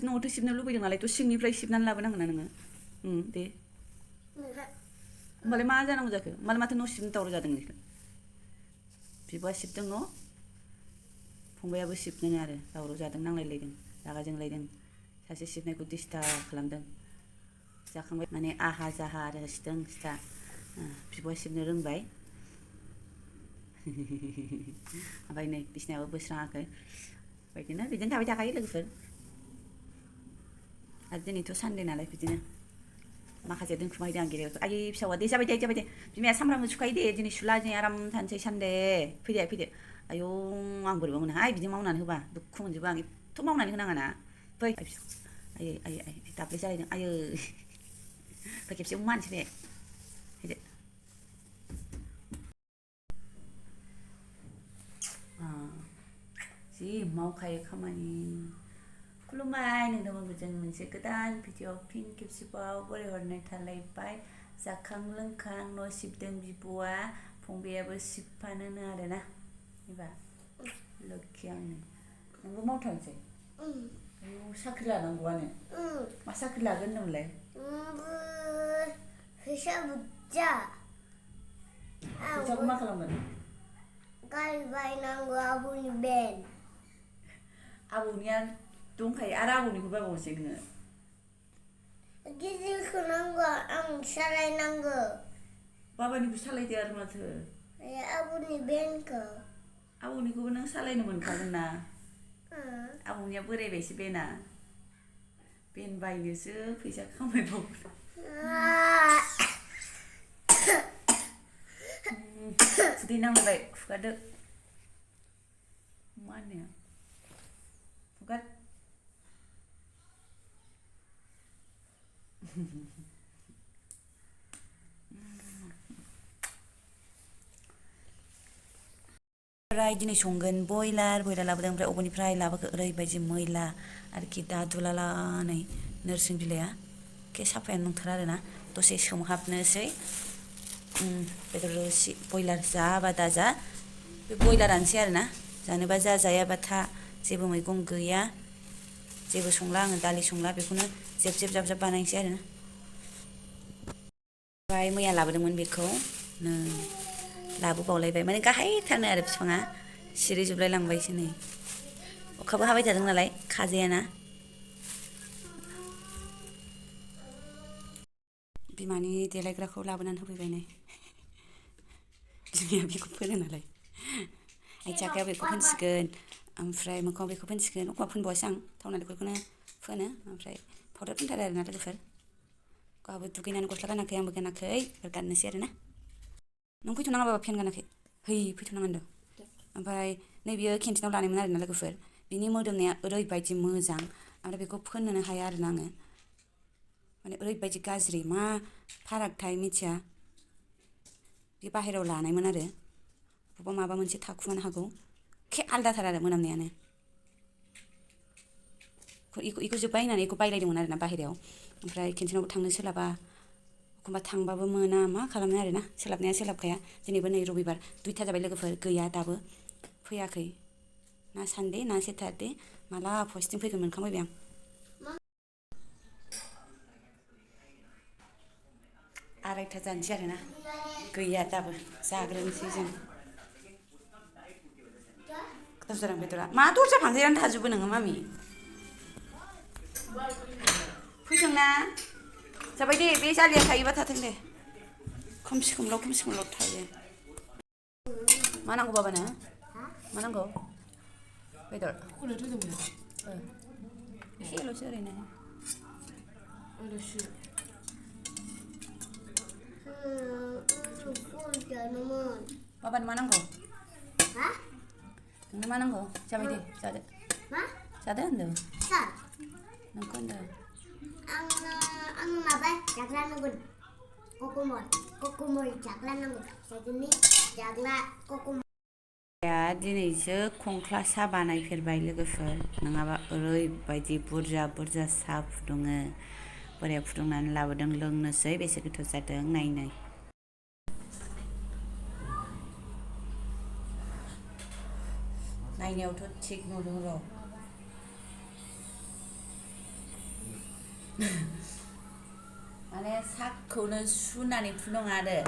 न'आवथ' सिबनो लुबैदों नालाय थ' सिंनिफ्राय सिबनानै लाबोनांगोन ना नोङो दे होमबालाय मा जानांगौ जाखो होमबालाय माथो न' सिबनो दावराव जादों नोंसोर बिब'आ सिबदों न' फंबायाबो सिबदों आरो दावराव जादों नांलायलायदों रागा जोंलायदों सासे सिबनायखौ डिस्टार्ब खालामदों जाखांबाय माने आहा जाहा आरो सिथों सिथा बिब'आ सिबनो रोंबाय ओमफ्राय नै बिसिनायाबो बोस्राङाखै बिदिनो थाबाय थाखायो लोगोफोर आरो दिनैथ' सानदे नालाय बिदिनो माखासे दोनखुमाहैदों आं गेलेफोर आयै फिसावा दे जाबाय दे बिमाया सामफ्रामबो सुखायो दे दिनै सुला दिनै आराम थानोसै सानदे फैदो आयौ आं बोरैबा मोनोहाय बिदि मावनानै होबा दुखु मोनजोबो आं एथ' मावनानै होनाङा ना फै आयै दाब्ले जालायदों आयै फै खेबसे मानसै दे फैदो जि मावखायो खामानि खुलुमबाय नोंथांमोनखौ जों मोनसे गोदान भिडिअ फिन खेबसेबाव बरायहरनाय थालायबाय जाखां लोंखां न' सिबदों बिब'आ फंबायाबो सिबफानोनो आरोना एबा लोखि आंनो नोंबो मावथारनोसै साख्रि लानांगौआनो मा साख्रि लागोन होनदोंमोनलाय फैसा बुरजा फैसाखौ मा खालामगोन गारि बायनांगौ आबौनि बेन आबौनिया दंखायो आरो आबौनिखौ बायबावनोसै नोङो गिदिरखौ नांगौ आं सालायनांगौ बाबानिखौ सालायदो आरो माथो आबौनि बेनखौ आबौनिखौबो नों सालायनो मोनखागोन ना आबौनिया बोरायबायसो बेना बेन बायनोसो फैसा खामायबावो खुदै नांलायबाय खुगारदो मा होनो खुगार ओमफ्राय दिनै संगोन बयलार लाबोदों ओमफ्राय अबेनिफ्राय लाबोखो ओरैबायदि मैला आरोखि दादुलालानै नोरसिं बिलाइया एखे साफायानो नंथारा आरोना दसे सोमहाबनोसै बेदर रोसि बयलार जाबा दाजा बे बयलारानोसै आरोना जानोबा जा जायाबा था जेबो मैगं गैया जेबो संला आङो दालि संला बेखौनो जेब जाब बानायनोसै आरोना ओमफ्राय मैया लाबोदोंमोन बेखौ लाबोबावलायबाय माने गाहायथारनो आरो बिफाङा सिरिजोबलाय लांबायसो नै अखाबो हाबाय थादों नालाय खाजायाना बिमानि देलायग्राखौ लाबोनानै होफैबाय नै बिमाया बेखौ फोनो नालाय आथिं आखाइयाव बेखौ फोनसिगोन ओमफ्राय मोखाङाव बेखौ फोनसिगोन एखमबा फोनबावासै आं थाव नालेंखरखौनो फोनो ओमफ्राय पाउडार फोनथारो आरोना लोगोफोर गावहाबो दुगैनानै गस्ला गानाखै आंबो गानाखै गाननोसै आरोना नों फैथ'नाङा बाबा फेन गानाखै फैथ'नाङा होनदों ओमफ्राय नै बियो केन्टिनाव लानायमोन आरोना लोगोफोर बिनि मोदोमनाया ओरैबायदि मोजां ओमफ्राय बेखौ फोननोनो हाया आरोना आङो माने ओरैबायदि गाज्रि मा फारागथाय मिथिया बे बाहेरायाव लानायमोन आरो बबेबा माबा मोनसे थाखुमानो हागौ एखे आलदाथार आरो मोनामनायानो इखौ जोब्बाय होननानै इखौ बायलायदोंमोन आरोना बाहेरायाव ओमफ्राय केन्टिनावबो थांनो सोलाबा एखमबा थांबाबो मोना मा खालामनो आरोना सोलाबनाया सोलाबखाया दिनैबो नै रबिबार 2ता जाबाय लोगोफोर गैया दाबो फैयाखै ना सानदे ना सेटारडे माला पस्टिं फैगोन मोनखांबायबाय आं आरायथा जानोसै आरोना गैया दाबो जाग्रोनोसै जों गोथाव जादों बेदरा मा दरजा फांथेनानै थाजोबो नोङो मामि फैथोंना जाबाय दे बे जालिया थायोबा थाथों दे खोमसि खोमलाव थायो मा नांगौ बाबानो मा नांगौ बेदर एसेल'सो ओरैनो बाबानो मा नांगौ नोंनो मा नांगौ जाबाय दे जादो जादो होनदों नोंखौ होनदों आंनो माबा जाग्रा नांगोन कक'मल जाग्रा नांगौ फिसाजोनि जाग्रा कक'मल दिनैसो खंख्ला साहा बानायफेरबाय लोगोफोर नङाबा ओरैबायदि बुरजा साहा फुदुङो बोराया फुदुंनानै लाबोदों लोंनोसै बेसे गोथाव जादों नायनो नायनायावथ' थिग नुदों र' माने साखौनो सुनानै फुदुङा आरो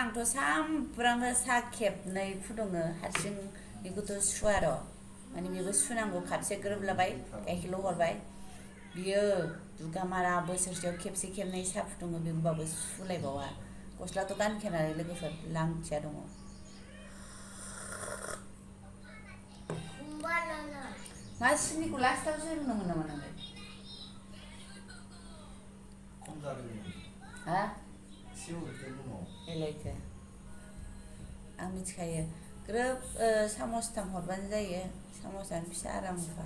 आंथ' सामफ्रामबो सा खेबनै फुदुङो हारसिं बेखौथ' सुवा र' माने बेबो सुनांगौ खापसे ग्रोब लाबाय गाइखेरल' हरबाय बियो दुगामारा बोसोरसेयाव खेबसे खेबनै सा फुदुङो बेबाबो सुलायबावा गस्लाथ' गानखाया लोगोफोर लांथिया दङ मा सिनिखौ लास्टावसो होनोमोन नामा नोङो खम जादों हा एसे हरदो दङ एलायथो आं मिथिखायो ग्रोब सामसथाम हरबानो जायो सामसआनो फिसा आरामखा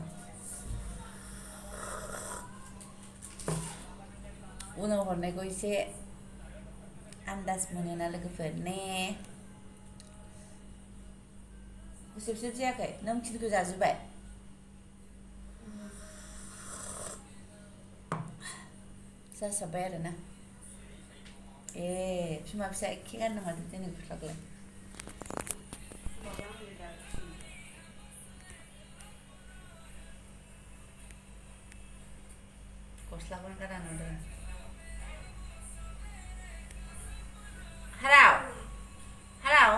उनाव हरनायखौ एसे आन्दाज मोनोना लोगोफोर ने गुसेबसेब जायाखै नों खिनिखौ जाजोब्बाय जासाबबाय आरोना ए बिमा फिसा एखे गाननो माथो दिनै गस्लाखौलाय गस्लाखौनो गाना नुदों हाराव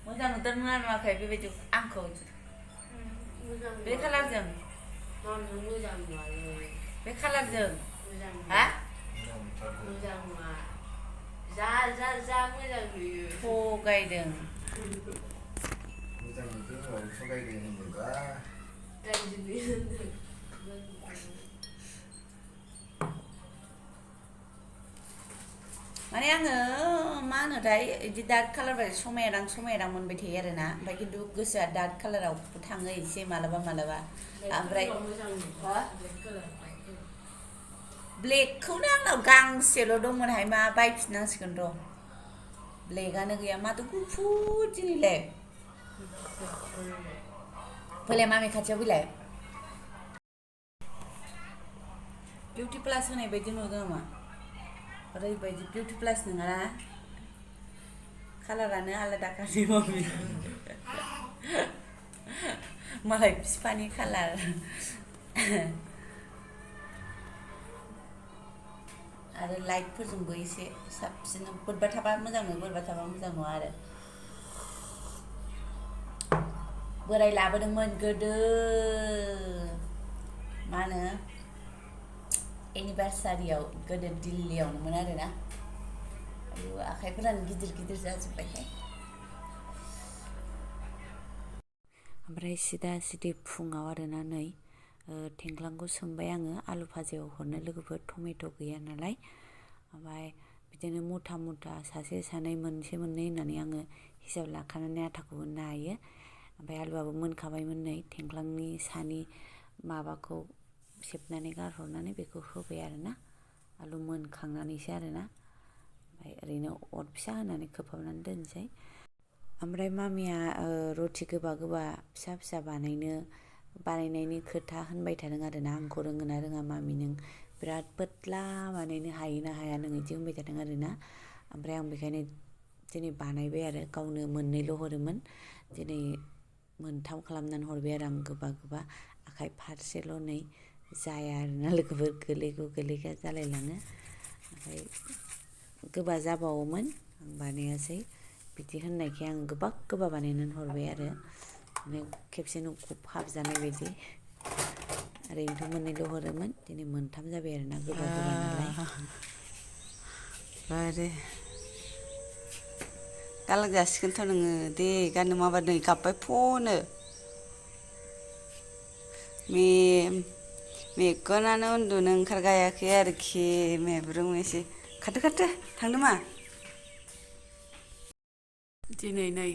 मोजां नुदोंना नुवाखै बेबायदि आंखौ बे खालारजों बे खालारजों हा मोजां नुवा जा मोजां नुयो थगायदों मोजां नुदों होनबाबो थगायदों होनदोंबा माने आङो मा होनोथाय बिदि डार्क कालार बायदि समायरां मोनबाय थायो आरोना ओमफ्राय खिन्थु गोसोआ डार्क कालाराव थाङो एसे मालाबा ओमफ्राय ब्लेकखौनो आंनाव गांसेल' दंमोनहाय मा बायफिननांसिगोन र' ब्लेकआनो गैया माथो गुफुर दिनैलाय फैलाय मामि खाथियाव फैलाय बिउटि प्लास होनाय बायदि नुदों नामा ओरैबायदि बिउटि प्लास नङाना कालारानो आलादाखासै मामि मालाय बिफानि कालार आरो लाइटफोरजोंबो एसे साबसिन बोरैबा थाबा मोजां नुयो बोरैबा थाबा मोजां नुवा आरो बोराय लाबोदोंमोन गोदो मा होनो एनिभार्सारियाव गोदो दिल्लीयावनोमोन आरोना आखाइफोरानो गिदिर जाजोब्बायहाय ओमफ्राय सिदा फुङाव आरोना नै थेंख्लांखौ सोमबाय आङो आलु भाजायाव हरनो लोगोफोर टमेट' गैया नालाय ओमफ्राय बिदिनो मुथा सासे सानै मोनसे मोननै होननानै आङो हिसाब लाखानानै आटाखौबो नायो ओमफ्राय आलुआबो मोनखाबायमोन नै थेंख्लांनि सानि माबाखौ सेबनानै गारहरनानै बेखौ होबाय आरोना आलु मोनखांनानैसो आरोना ओमफ्राय ओरैनो अर फिसा होनानै खोबहाबनानै दोनसै ओमफ्राय मामिया रुटि गोबा फिसा बानायनायनि खोथा होनबाय थादों आरोना आंखौ रोङोना रोङा मामि नों बिराद पतला बानायनो हायोना हाया नों बिदि होनबाय थादों आरोना ओमफ्राय आं बेखायनो दिनै बानायबाय आरो गावनो मोननैल' हरोमोन दिनै मोनथाम खालामनानै हरबाय आरो आं गोबा आखाइ फारसेल' नै जाया आरोना लोगोफोर गोलैगा जालायलाङो ओमफ्राय गोबा जाबावोमोन आं बानायासै बिदि होननायखाय आं गोबा बानायनानै हरबाय आरो माने खेबसेनो हाबजानाय बायदि ओरैनोथ' मोननैल' हरोमोन दिनै मोनथाम जाबाय आरोना गोबा नालाय आरो गालां जासिगोनथ' नोङो दे गाननो माबा नै गाबबाय फनो मेगनानो उन्दुनो ओंखारगायाखै आरोखि मेब्रुं एसे खारदो थांनो मा दिनै नै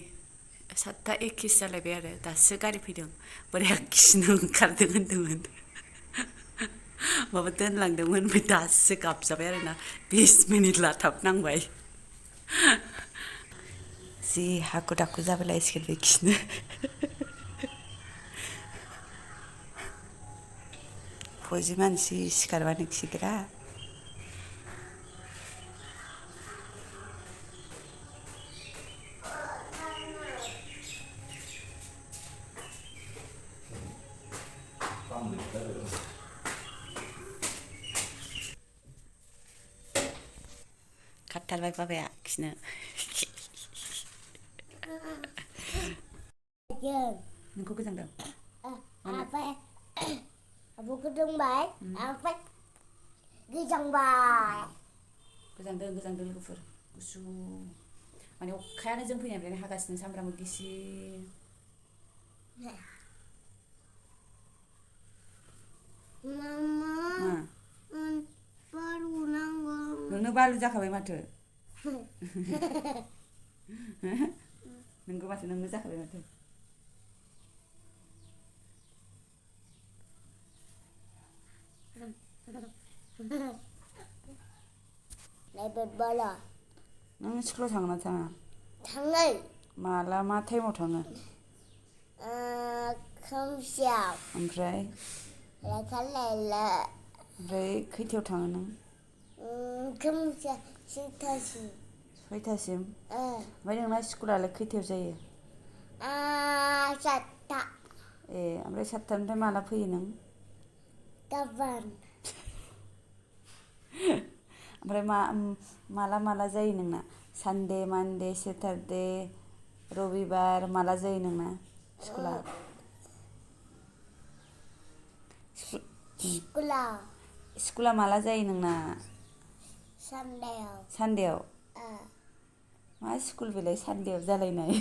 7:21 जालायबाय आरो दासो गारि फैदों बोराया खिनो ओंखारदों होनदोंमोन माबा दोनलांदोंमोन ओमफ्राय दासो गाबजाबाय आरोना 20 मिनिट लाथाबनांबाय जि हाखु दाखु जाबायलायसिगोन बे खिनो फौजि मानसि सिखारबानो खिग्रा थाथारबाय बाबाया खिनो नोंखौ गोजांदों ओमफ्राय आब'खौ दोंबाय ओमफ्राय गोजांबाय गोजांदों लोगोफोर गुसु माने अखायानो जों फैनायनिफ्रायनो हागासिनो सामफ्रामबो गिसि मामा बारु नांगौ नोंनो बालु जाखाबाय माथो नोंगौ माथो नोंनो जाखाबाय माथो नायबोला नों स्कुलाव थाङो ना थाङा थाङो माला मा टाइमाव थाङो खोमसियाव ओमफ्राय लेखा लायला ओमफ्राय खैथायाव थाङो नों खोमसिया 6थासिम 6थासिम ओमफ्राय नोंना स्कुलालाय खैथायाव जायो 7था ए ओमफ्राय 7थानिफ्राय माला फैयो नों गाबोन ओमफ्राय माला जायो नोंना सानडे मानडे सेटारडे रबिबार माला जायो नोंना स्कुला माला जायो नोंना सानडेआव मा स्कुल बेलाय सानडेआव जालायनाय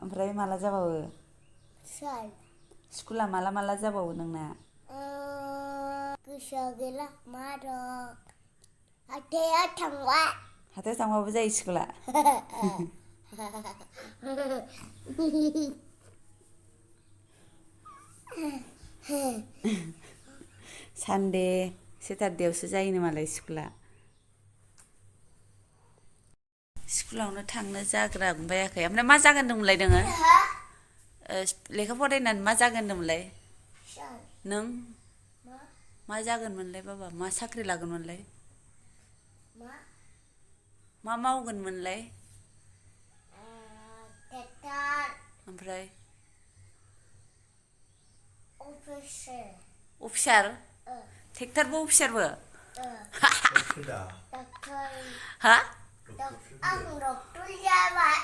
ओमफ्राय माला जाबावो स्कुला माला जाबावो नोंना गोसोआव गैला मा दं हाथायाव थांबाय हाथायाव थांबाबो जायो स्कुला सानडे सेटारडेआवसो जायोनो मालाय स्कुला स्कुलावनो थांनो जाग्रा बायाखै ओमफ्राय मा जागोन होनदोंमोनलाय नोङो लेखा फरायनानै मा जागोन होनदोंमोनलाय नों मा जागोनमोनलाय बाबा मा साख्रि लागोनमोनलाय मा मावगोनमोनलाय ओमफ्राय अफिसार ट्रेक्टरबो अफिसारबो हा आं डक्टर जाबाय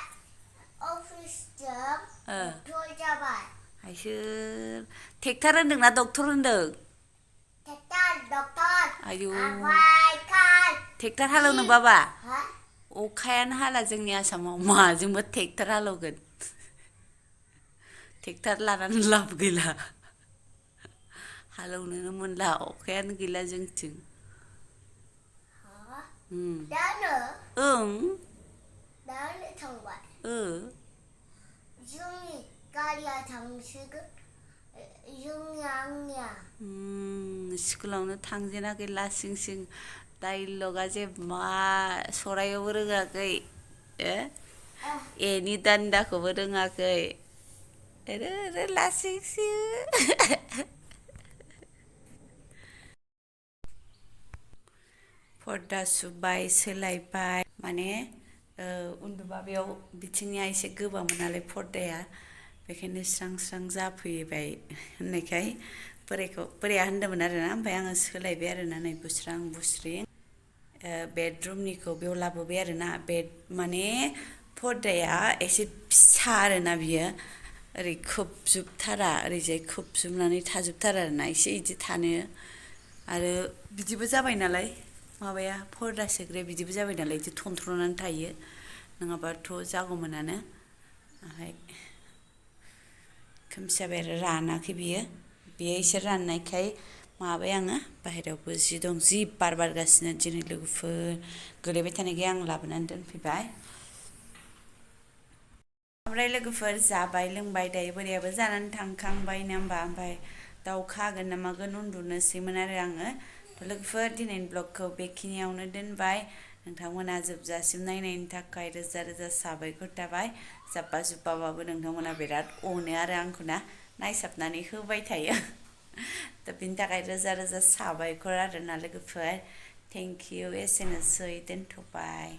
अफिसजों डक्टर जाबाय आइसोर ट्रेक्टर होनदोंना डक्टर होनदों डक्टर आयु ट्रेक्टर हालेवनो बाबा अखायानो हाला जोंनि आसामाव माजोंबो ट्रेक्टर हालेवगोन ट्रेक्टर लानानै लाब गैला हालेवनोनो मोनला अखायानो गैला जोंथिं ओं दानो थांबाय जोंनि गारिया थांसिगोन जोंनि आंनिया स्कुलावनो थांजेनाखै लासिं सिं डाइलगा जे मा सरायावबो रोङाखै एनि दान्दाखौबो रोङाखै ओरै लासिं सिं पर्दा सुबाय सोलायबाय माने उन्दुबा बेयाव बिथिंनिया एसे गोबामोन नालाय पर्दाया बेखायनो स्रां स्रां जाफैबाय होननायखाय बोराया होनदोंमोन आरोना ओमफ्राय आङो सोलायबाय आरोना नै बुस्रां बुस्रिं बेडरुमनिखौ बेयाव लाबोबाय आरोना बेड माने पर्दाया एसे फिसा आरोना बियो ओरै खोबजोबथारा ओरैजाय खोबजोबनानै थाजोबथारा आरोना एसे इदि थानो आरो बिदिबो जाबाय नालाय माबाया पर्दा सोग्राया बिदिबो जाबाय नालाय इदि थनथ्र'नानै थायो नङाबाथ' जागौमोनानो ओमफ्राय खोमसि जाबाय आरो रानाखै बियो एसे राननायखाय माबाय आङो बाहेरायावबो जि दं जि बार बारगासिनो दिनै लोगोफोर गोलैबाय थानायखाय आं लाबोनानै दोनफैबाय ओमफ्राय लोगोफोर जाबाय लोंबाय दायो बोरायाबो जानानै थांखांबाय ना होमबा ओमफ्राय दा अखा हागोन ना मागोन उन्दुनोसैमोन आरो आङो लोगोफोर दिनैनि ब्लगखौ बेखिनियावनो दोनबाय नोंथांमोना जोबजासिम नायनायनि थाखाय रोजा रोजा साबायखर थाबाय जाब्बा जुब्बाबाबो नोंथांमोना बिराद अनो आरो आंखौ ना नायसाबनानै होबाय थायो दा बिनि थाखाय रोजा रोजा साबायखर आरोना लोगोफोर थेंक इउ एसेनोसै दोनथ'बाय